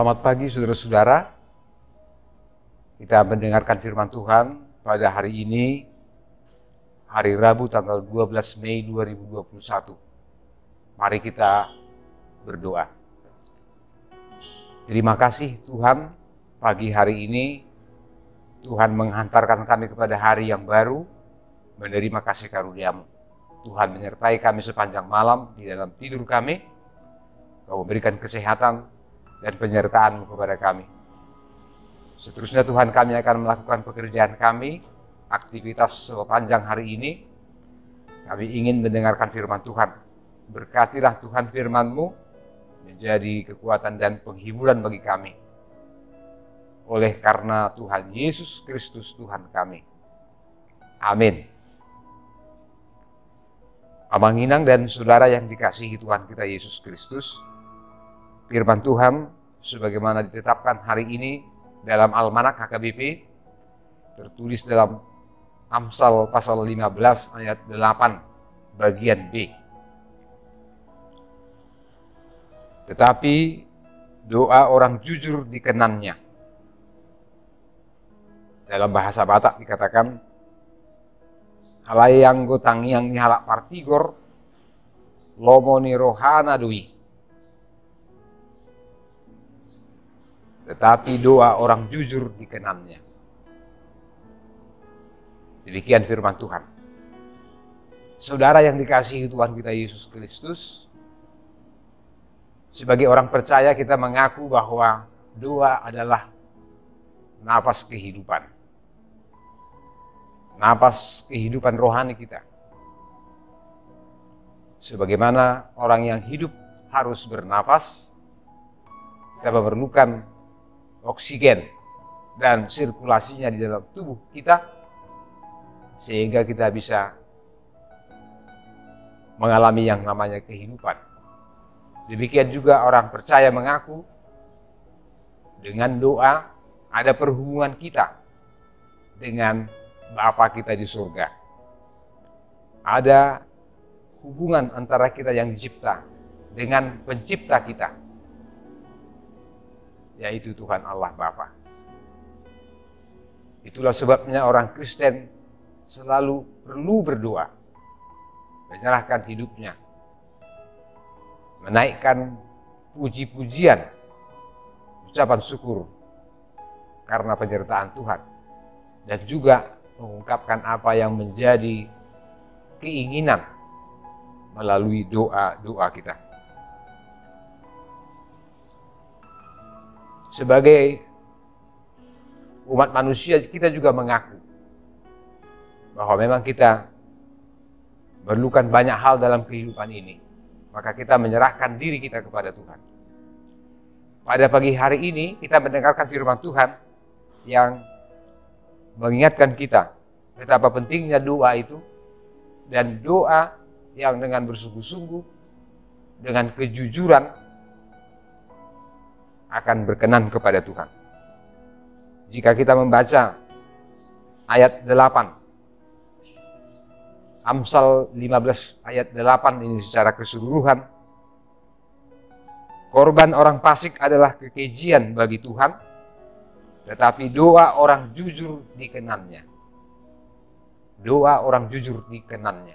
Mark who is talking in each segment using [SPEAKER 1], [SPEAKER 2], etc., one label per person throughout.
[SPEAKER 1] Selamat pagi saudara-saudara. Kita mendengarkan firman Tuhan pada hari ini, hari Rabu tanggal 12 Mei 2021. Mari kita berdoa. Terima kasih Tuhan, pagi hari ini Tuhan menghantarkan kami kepada hari yang baru, menerima kasih karunia-Mu. Tuhan menyertai kami sepanjang malam di dalam tidur kami. Kau berikan kesehatan dan penyertaan-Mu kepada kami. Seterusnya Tuhan, kami akan melakukan pekerjaan kami, aktivitas sepanjang hari ini. Kami ingin mendengarkan firman Tuhan. Berkatilah Tuhan firman-Mu menjadi kekuatan dan penghiburan bagi kami. Oleh karena Tuhan Yesus Kristus Tuhan kami. Amin. Abang Inang dan saudara yang dikasihi Tuhan kita Yesus Kristus, firman Tuhan sebagaimana ditetapkan hari ini dalam Almanak HKBP tertulis dalam Amsal pasal 15 ayat 8 bagian B. Tetapi doa orang jujur dikenannya. Dalam bahasa Batak dikatakan halayang gotang yang nihalak partigor lomoni rohana dui. Tetapi doa orang jujur dikenannya. Demikian firman Tuhan. Saudara yang dikasihi Tuhan kita Yesus Kristus, sebagai orang percaya kita mengaku bahwa doa adalah napas kehidupan. Napas kehidupan rohani kita. Sebagaimana orang yang hidup harus bernapas, kita memerlukan oksigen dan sirkulasinya di dalam tubuh kita sehingga kita bisa mengalami yang namanya kehidupan. Demikian juga orang percaya mengaku dengan doa ada perhubungan kita dengan Bapa kita di surga. Ada hubungan antara kita yang dicipta dengan pencipta kita, yaitu Tuhan Allah Bapa. Itulah sebabnya orang Kristen selalu perlu berdoa, menyerahkan hidupnya, menaikkan puji-pujian, ucapan syukur karena penyertaan Tuhan, dan juga mengungkapkan apa yang menjadi keinginan melalui doa-doa kita. Sebagai umat manusia kita juga mengaku bahwa memang kita memerlukan banyak hal dalam kehidupan ini. Maka kita menyerahkan diri kita kepada Tuhan. Pada pagi hari ini kita mendengarkan firman Tuhan yang mengingatkan kita betapa pentingnya doa itu, dan doa yang dengan bersungguh-sungguh, dengan kejujuran akan berkenan kepada Tuhan. Jika kita membaca ayat 8, Amsal 15 ayat 8 ini secara keseluruhan, korban orang fasik adalah kekejian bagi Tuhan, tetapi doa orang jujur dikenannya. Doa orang jujur dikenannya.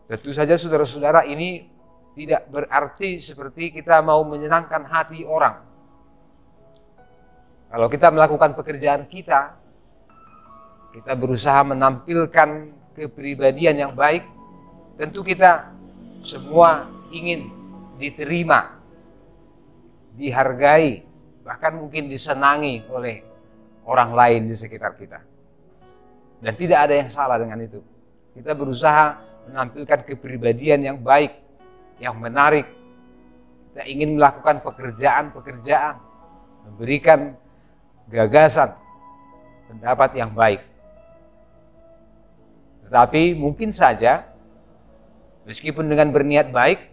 [SPEAKER 1] Tentu saja saudara-saudara, ini tidak berarti seperti kita mau menyenangkan hati orang. Kalau kita melakukan pekerjaan kita berusaha menampilkan kepribadian yang baik, tentu kita semua ingin diterima, dihargai, bahkan mungkin disenangi oleh orang lain di sekitar kita. Dan tidak ada yang salah dengan itu. Kita berusaha menampilkan kepribadian yang baik, yang menarik. Kita ingin melakukan pekerjaan-pekerjaan, memberikan gagasan, pendapat yang baik. Tetapi mungkin saja, meskipun dengan berniat baik,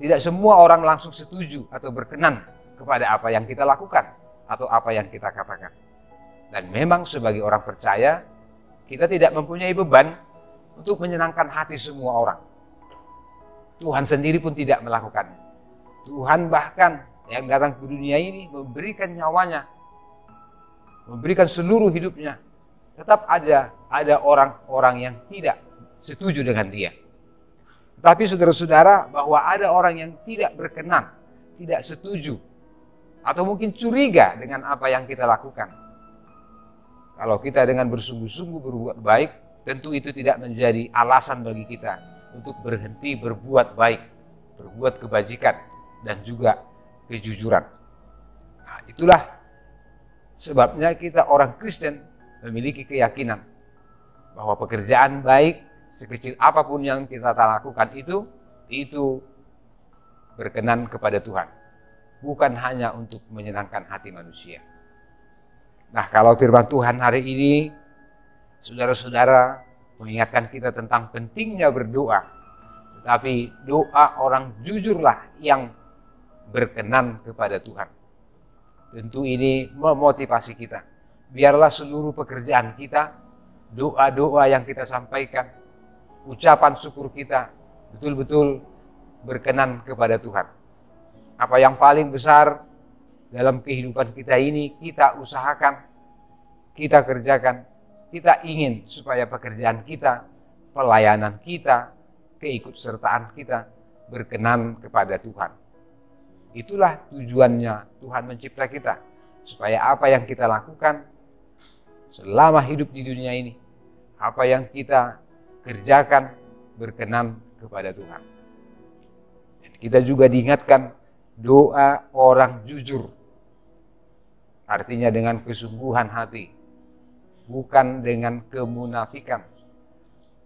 [SPEAKER 1] tidak semua orang langsung setuju atau berkenan kepada apa yang kita lakukan atau apa yang kita katakan. Dan memang sebagai orang percaya, kita tidak mempunyai beban untuk menyenangkan hati semua orang. Tuhan sendiri pun tidak melakukannya. Tuhan bahkan yang datang ke dunia ini memberikan nyawanya, memberikan seluruh hidupnya. Tetap ada orang-orang yang tidak setuju dengan dia. Tapi saudara-saudara, bahwa ada orang yang tidak berkenan, tidak setuju, atau mungkin curiga dengan apa yang kita lakukan. Kalau kita dengan bersungguh-sungguh berbuat baik, tentu itu tidak menjadi alasan bagi kita untuk berhenti berbuat baik, berbuat kebajikan, dan juga kejujuran. Nah, itulah sebabnya kita orang Kristen memiliki keyakinan bahwa pekerjaan baik sekecil apapun yang kita lakukan itu berkenan kepada Tuhan, bukan hanya untuk menyenangkan hati manusia. Nah, kalau firman Tuhan hari ini, saudara-saudara, mengingatkan kita tentang pentingnya berdoa, tetapi doa orang jujurlah yang berkenan kepada Tuhan. Tentu ini memotivasi kita. Biarlah seluruh pekerjaan kita, doa-doa yang kita sampaikan, ucapan syukur kita betul-betul berkenan kepada Tuhan. Apa yang paling besar dalam kehidupan kita ini kita usahakan, kita kerjakan. Kita ingin supaya pekerjaan kita, pelayanan kita, keikutsertaan kita berkenan kepada Tuhan. Itulah tujuannya Tuhan mencipta kita, supaya apa yang kita lakukan selama hidup di dunia ini, apa yang kita kerjakan berkenan kepada Tuhan. Dan kita juga diingatkan doa orang jujur, artinya dengan kesungguhan hati, bukan dengan kemunafikan,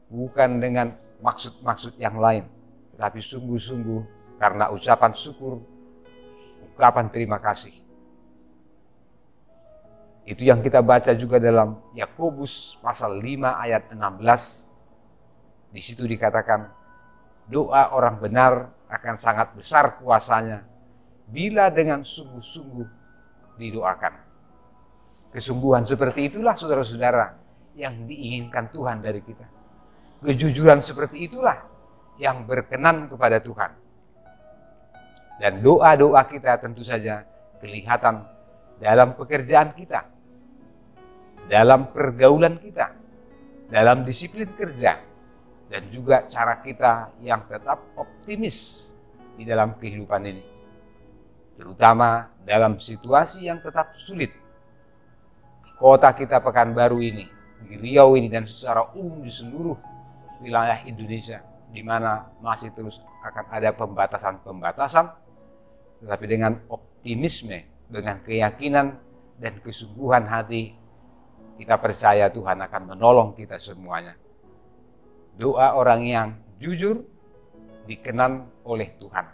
[SPEAKER 1] bukan dengan maksud-maksud yang lain, tetapi sungguh-sungguh karena ucapan syukur, ungkapan terima kasih. Itu yang kita baca juga dalam Yakobus pasal 5 ayat 16. Di situ dikatakan, doa orang benar akan sangat besar kuasanya bila dengan sungguh-sungguh didoakan. Kesungguhan seperti itulah saudara-saudara yang diinginkan Tuhan dari kita. Kejujuran seperti itulah yang berkenan kepada Tuhan. Dan doa-doa kita tentu saja kelihatan dalam pekerjaan kita, dalam pergaulan kita, dalam disiplin kerja, dan juga cara kita yang tetap optimis di dalam kehidupan ini. Terutama dalam situasi yang tetap sulit. Di kota kita Pekanbaru ini, di Riau ini, dan secara umum di seluruh wilayah Indonesia, di mana masih terus akan ada pembatasan-pembatasan, tetapi dengan optimisme, dengan keyakinan dan kesungguhan hati, kita percaya Tuhan akan menolong kita semuanya. Doa orang yang jujur dikenan oleh Tuhan,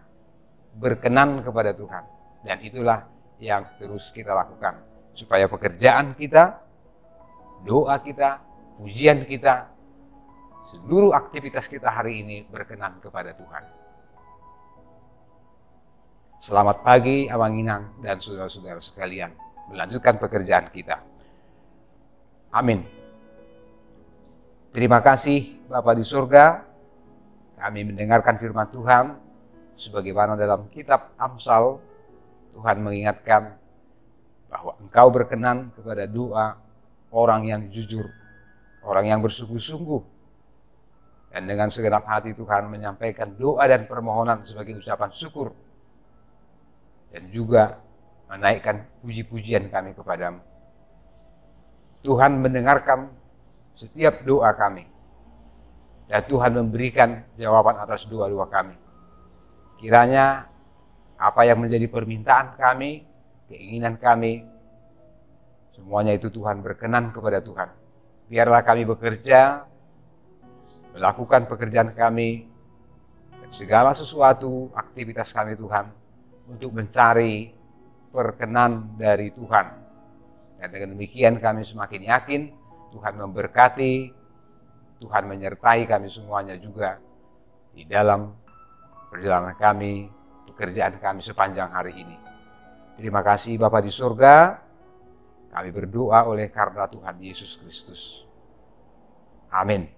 [SPEAKER 1] berkenan kepada Tuhan. Dan itulah yang terus kita lakukan, supaya pekerjaan kita, doa kita, pujian kita, seluruh aktivitas kita hari ini berkenan kepada Tuhan. Selamat pagi Abang Inang dan saudara-saudara sekalian, melanjutkan pekerjaan kita. Amin. Terima kasih Bapa di surga, kami mendengarkan firman Tuhan, sebagaimana dalam kitab Amsal, Tuhan mengingatkan bahwa Engkau berkenan kepada doa orang yang jujur, orang yang bersungguh-sungguh. Dan dengan segenap hati Tuhan menyampaikan doa dan permohonan sebagai ucapan syukur. Dan juga menaikkan puji-pujian kami kepadamu. Tuhan mendengarkan setiap doa kami. Dan Tuhan memberikan jawaban atas doa-doa kami. Kiranya apa yang menjadi permintaan kami, keinginan kami, semuanya itu Tuhan berkenan kepada Tuhan. Biarlah kami bekerja, melakukan pekerjaan kami, dan segala sesuatu aktivitas kami Tuhan, untuk mencari perkenan dari Tuhan. Dan dengan demikian kami semakin yakin Tuhan memberkati, Tuhan menyertai kami semuanya juga di dalam perjalanan kami, pekerjaan kami sepanjang hari ini. Terima kasih Bapa di surga, kami berdoa oleh karena Tuhan Yesus Kristus. Amin.